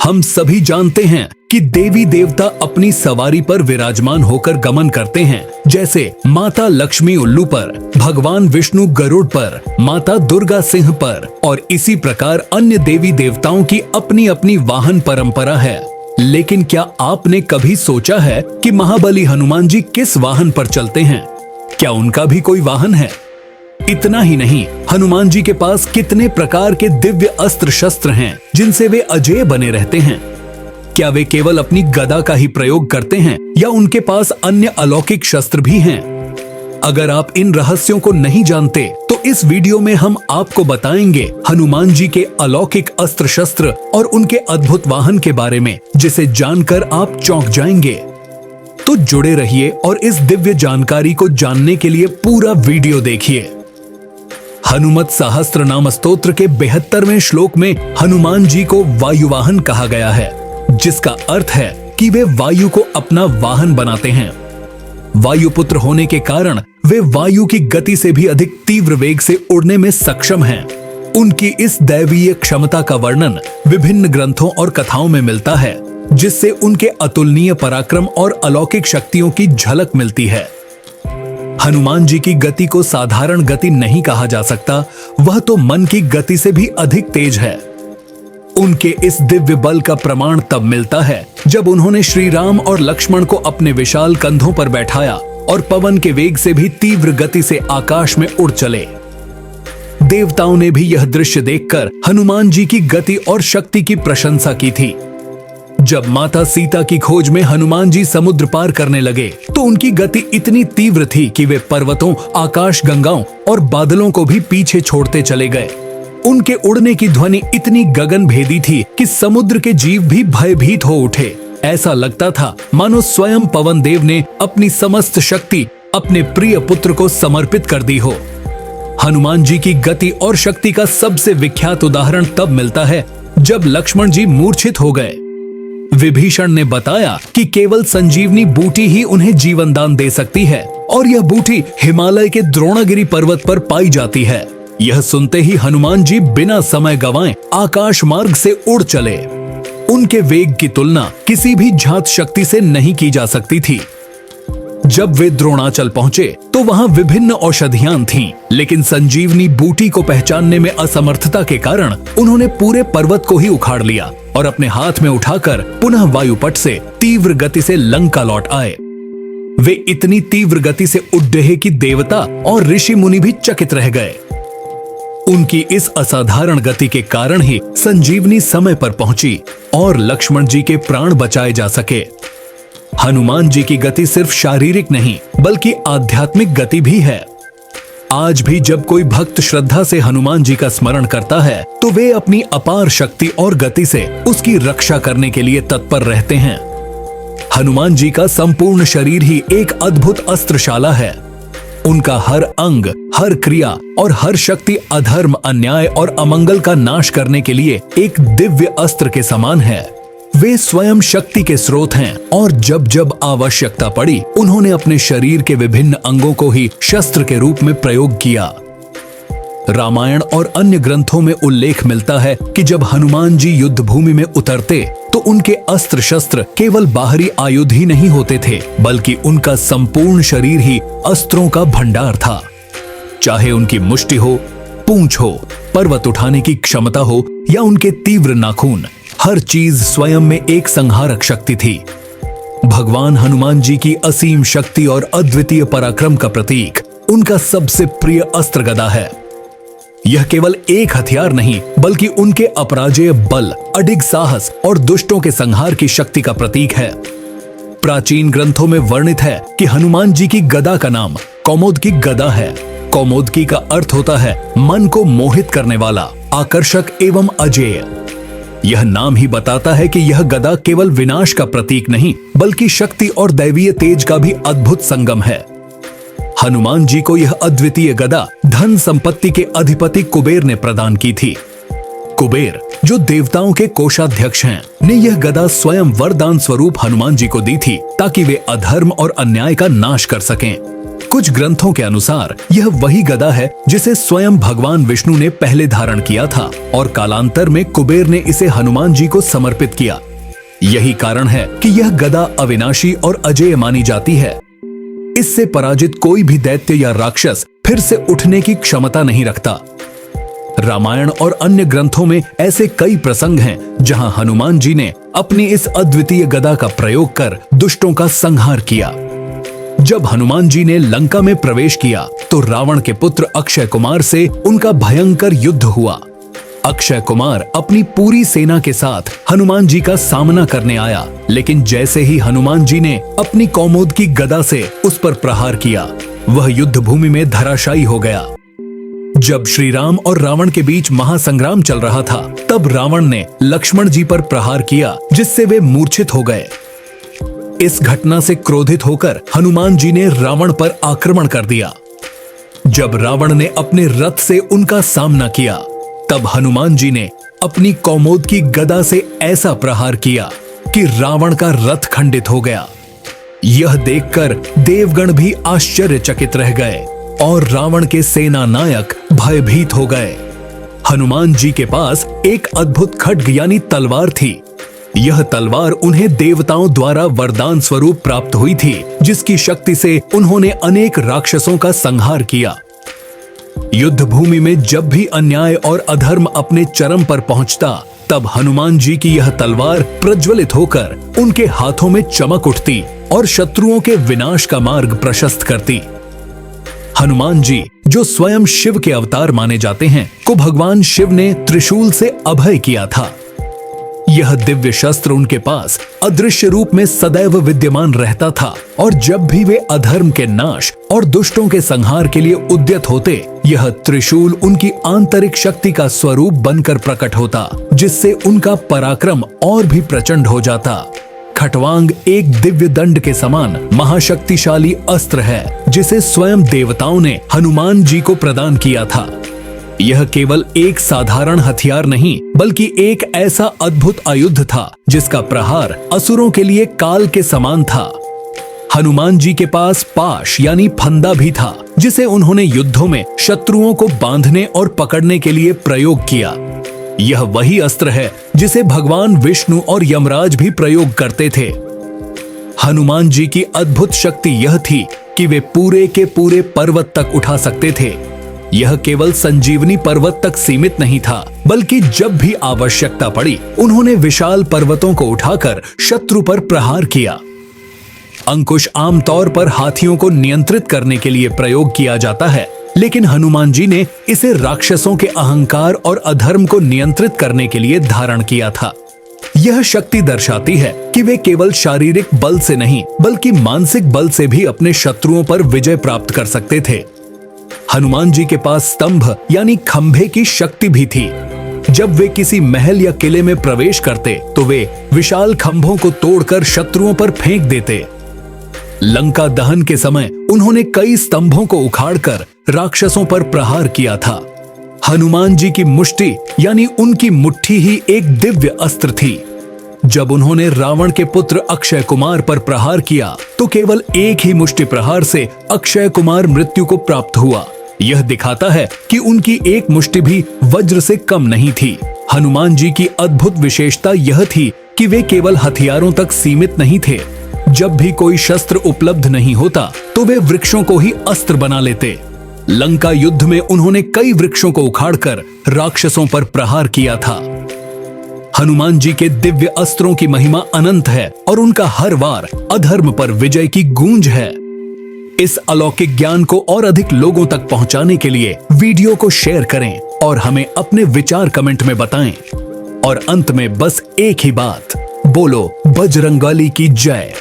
हम सभी जानते हैं कि देवी देवता अपनी सवारी पर विराजमान होकर गमन करते हैं, जैसे माता लक्ष्मी उल्लू पर, भगवान विष्णु गरुड़ पर, माता दुर्गा सिंह पर, और इसी प्रकार अन्य देवी देवताओं की अपनी अपनी वाहन परंपरा है। लेकिन क्या आपने कभी सोचा है कि महाबली हनुमान जी किस वाहन पर चलते हैं? क्या उनका भी कोई वाहन है? इतना ही नहीं, हनुमान जी के पास कितने प्रकार के दिव्य अस्त्र शस्त्र हैं जिनसे वे अजेय बने रहते हैं। क्या वे केवल अपनी गदा का ही प्रयोग करते हैं या उनके पास अन्य अलौकिक शस्त्र भी हैं? अगर आप इन रहस्यों को नहीं जानते तो इस वीडियो में हम आपको बताएंगे हनुमान जी के अलौकिक अस्त्र शस्त्र और उनके अद्भुत वाहन के बारे में, जिसे जानकर आप चौंक जाएंगे। तो जुड़े रहिए और इस दिव्य जानकारी को जानने के लिए पूरा वीडियो देखिए। हनुमत सहस्त्र नाम स्तोत्र के 72वें श्लोक में हनुमान जी को वायुवाहन कहा गया है, जिसका अर्थ है कि वे वायु को अपना वाहन बनाते हैं। वायुपुत्र होने के कारण वे वायु की गति से भी अधिक तीव्र वेग से उड़ने में सक्षम हैं। उनकी इस दैवीय क्षमता का वर्णन विभिन्न ग्रंथों और कथाओं में मिलता है, जिससे उनके अतुलनीय पराक्रम और अलौकिक शक्तियों की झलक मिलती है। हनुमान जी की गति को साधारण गति नहीं कहा जा सकता, वह तो मन की गति से भी अधिक तेज है। उनके इस दिव्य बल का प्रमाण तब मिलता है जब उन्होंने श्री राम और लक्ष्मण को अपने विशाल कंधों पर बैठाया और पवन के वेग से भी तीव्र गति से आकाश में उड़ चले। देवताओं ने भी यह दृश्य देखकर हनुमान जी की गति और शक्ति की प्रशंसा की थी। जब माता सीता की खोज में हनुमान जी समुद्र पार करने लगे तो उनकी गति इतनी तीव्र थी कि वे पर्वतों, आकाश गंगाओं और बादलों को भी पीछे छोड़ते चले गए। उनके उड़ने की ध्वनि इतनी गगन भेदी थी कि समुद्र के जीव भी भयभीत हो उठे। ऐसा लगता था मानो स्वयं पवन देव ने अपनी समस्त शक्ति अपने प्रिय पुत्र को समर्पित कर दी हो। हनुमान जी की गति और शक्ति का सबसे विख्यात उदाहरण तब मिलता है जब लक्ष्मण जी मूर्छित हो गए। विभीषण ने बताया कि केवल संजीवनी बूटी ही उन्हें जीवन दान दे सकती है और यह बूटी हिमालय के द्रोणागिरी पर्वत पर पाई जाती है। यह सुनते ही हनुमान जी बिना समय गंवाए आकाश मार्ग से उड़ चले। उनके वेग की तुलना किसी भी झात शक्ति से नहीं की जा सकती थी। जब वे द्रोणाचल पहुंचे तो वहां विभिन्न औषधियां थीं, लेकिन संजीवनी बूटी को पहचानने में असमर्थता के कारण उन्होंने पूरे पर्वत को ही उखाड़ लिया और अपने हाथ में उठाकर पुनः वायुपट से तीव्र गति से लंका लौट आए। वे इतनी तीव्र गति से उड़ रहे कि देवता और ऋषि मुनि भी चकित रह गए। उनकी इस असाधारण गति के कारण ही संजीवनी समय पर पहुंची और लक्ष्मण जी के प्राण बचाए जा सके। हनुमान जी की गति सिर्फ शारीरिक नहीं बल्कि आध्यात्मिक गति भी है। आज भी जब कोई भक्त श्रद्धा से हनुमान जी का स्मरण करता है तो वे अपनी अपार शक्ति और गति से उसकी रक्षा करने के लिए तत्पर रहते हैं। हनुमान जी का संपूर्ण शरीर ही एक अद्भुत अस्त्रशाला है। उनका हर अंग, हर क्रिया और हर शक्ति अधर्म, अन्याय और अमंगल का नाश करने के लिए एक दिव्य अस्त्र के समान है। वे स्वयं शक्ति के स्रोत हैं और जब जब आवश्यकता पड़ी उन्होंने अपने शरीर के विभिन्न अंगों को ही शस्त्र के रूप में प्रयोग किया। रामायण और अन्य ग्रंथों में उल्लेख मिलता है कि जब हनुमान जी युद्ध भूमि में उतरते तो उनके अस्त्र शस्त्र केवल बाहरी आयुध ही नहीं होते थे, बल्कि उनका संपूर्ण शरीर ही अस्त्रों का भंडार था। चाहे उनकी मुष्टि हो, पूंछ हो, पर्वत उठाने की क्षमता हो या उनके तीव्र नाखून, हर चीज स्वयं में एक संहारक शक्ति थी। भगवान हनुमान जी की असीम शक्ति और अद्वितीय पराक्रम का प्रतीक उनका सबसे प्रिय अस्त्र गदा है। यह केवल एक हथियार नहीं बल्कि उनके अपराजेय बल, अडिग साहस और दुष्टों के संहार की शक्ति का प्रतीक है। प्राचीन ग्रंथों में वर्णित है कि हनुमान जी की गदा का नाम कौमुदकी गदा है। कौमुदकी का अर्थ होता है मन को मोहित करने वाला, आकर्षक एवं अजेय। यह नाम ही बताता है कि यह गदा केवल विनाश का प्रतीक नहीं बल्कि शक्ति और दैवीय तेज का भी अद्भुत संगम है। हनुमान जी को यह अद्वितीय गदा धन संपत्ति के अधिपति कुबेर ने प्रदान की थी। कुबेर, जो देवताओं के कोषाध्यक्ष हैं, ने यह गदा स्वयं वरदान स्वरूप हनुमान जी को दी थी ताकि वे अधर्म और अन्याय का नाश कर सकें। कुछ ग्रंथों के अनुसार यह वही गदा है जिसे स्वयं भगवान विष्णु ने पहले धारण किया था और कालांतर में कुबेर ने इसे हनुमान जी को समर्पित किया। यही कारण है कि यह गदा अविनाशी और अजेय मानी जाती है। इससे पराजित कोई भी दैत्य या राक्षस फिर से उठने की क्षमता नहीं रखता। रामायण और अन्य ग्रंथों में ऐसे कई प्रसंग हैं जहां हनुमान जी ने अपनी इस अद्वितीय गदा का प्रयोग कर दुष्टों का संहार किया। जब हनुमान जी ने लंका में प्रवेश किया तो रावण के पुत्र अक्षय कुमार से उनका भयंकर युद्ध हुआ। अक्षय कुमार अपनी पूरी सेना के साथ हनुमान जी का सामना करने आया, लेकिन जैसे ही हनुमान जी ने अपनी कौमुद की गदा से उस पर प्रहार किया, वह युद्ध भूमि में धराशायी हो गया। जब श्री राम और रावण के बीच महासंग्राम चल रहा था, तब रावण ने लक्ष्मण जी पर प्रहार किया, जिससे वे मूर्छित हो गए। इस घटना से क्रोधित होकर हनुमान जी ने रावण पर आक्रमण कर दिया। जब रावण ने अपने रथ से उनका सामना किया, तब हनुमान जी ने अपनी कौमोद की गदा से ऐसा प्रहार किया कि रावण का रथ खंडित हो गया। यह देखकर देवगण भी आश्चर्यचकित रह गए और रावण के सेना नायक भयभीत हो गए। हनुमान जी के पास एक अद्भुत खड्ग यानी तलवार थी। यह तलवार उन्हें देवताओं द्वारा वरदान स्वरूप प्राप्त हुई थी, जिसकी शक्ति से उन्होंने अनेक राक्षसों का संहार किया। युद्ध भूमि में जब भी अन्याय और अधर्म अपने चरम पर पहुंचता, तब हनुमान जी की यह तलवार प्रज्वलित होकर उनके हाथों में चमक उठती और शत्रुओं के विनाश का मार्ग प्रशस्त करती। हनुमान जी, जो स्वयं शिव के अवतार माने जाते हैं, को भगवान शिव ने त्रिशूल से अभय किया था। यह दिव्य शस्त्र उनके पास अदृश्य रूप में सदैव विद्यमान रहता था और जब भी वे अधर्म के नाश और दुष्टों के संहार के लिए उद्यत होते, यह त्रिशूल उनकी आंतरिक शक्ति का स्वरूप बनकर प्रकट होता, जिससे उनका पराक्रम और भी प्रचंड हो जाता। खटवांग एक दिव्य दंड के समान महाशक्तिशाली अस्त्र है, जिसे स्वयं देवताओं ने हनुमान जी को प्रदान किया था। यह केवल एक साधारण हथियार नहीं, बल्कि एक ऐसा अद्भुत आयुध था जिसका प्रहार असुरों के लिए काल के समान था। हनुमान जी के पास पाश यानी फंदा भी था, जिसे उन्होंने युद्धों में शत्रुओं को बांधने और पकड़ने के लिए प्रयोग किया। यह वही अस्त्र है जिसे भगवान विष्णु और यमराज भी प्रयोग करते थे। हनुमान जी की अद्भुत शक्ति यह थी कि वे पूरे के पूरे पर्वत तक उठा सकते थे। यह केवल संजीवनी पर्वत तक सीमित नहीं था, बल्कि जब भी आवश्यकता पड़ी, उन्होंने विशाल पर्वतों को उठाकर शत्रु पर प्रहार किया। अंकुश आमतौर पर हाथियों को नियंत्रित करने के लिए प्रयोग किया जाता है, लेकिन हनुमान जी ने इसे राक्षसों के अहंकार और अधर्म को नियंत्रित करने के लिए धारण किया था। यह शक्ति दर्शाती है कि वे केवल शारीरिक बल से नहीं, बल्कि मानसिक बल से भी अपने शत्रुओं पर विजय प्राप्त कर सकते थे। हनुमान जी के पास स्तंभ यानी खंभे की शक्ति भी थी। जब वे किसी महल या किले में प्रवेश करते, तो वे विशाल खंभों को तोड़कर शत्रुओं पर फेंक देते। लंका दहन के समय उन्होंने कई स्तंभों को उखाड़कर राक्षसों पर प्रहार किया था। हनुमान जी की मुष्टि यानी उनकी मुट्ठी ही एक दिव्य अस्त्र थी। जब उन्होंने रावण के पुत्र अक्षय कुमार पर प्रहार किया, तो केवल एक ही मुष्टि प्रहार से अक्षय कुमार मृत्यु को प्राप्त हुआ। यह दिखाता है कि उनकी एक मुष्टि भी वज्र से कम नहीं थी। हनुमान जी की अद्भुत विशेषता यह थी कि वे केवल हथियारों तक सीमित नहीं थे। जब भी कोई शस्त्र उपलब्ध नहीं होता, तो वे वृक्षों को ही अस्त्र बना लेते। लंका युद्ध में उन्होंने कई वृक्षों को उखाड़कर राक्षसों पर प्रहार किया था। हनुमान जी के दिव्य अस्त्रों की महिमा अनंत है और उनका हर वार अधर्म पर विजय की गूंज है। इस अलौकिक ज्ञान को और अधिक लोगों तक पहुंचाने के लिए वीडियो को शेयर करें और हमें अपने विचार कमेंट में बताएं। और अंत में बस एक ही बात, बोलो बजरंगबली की जय।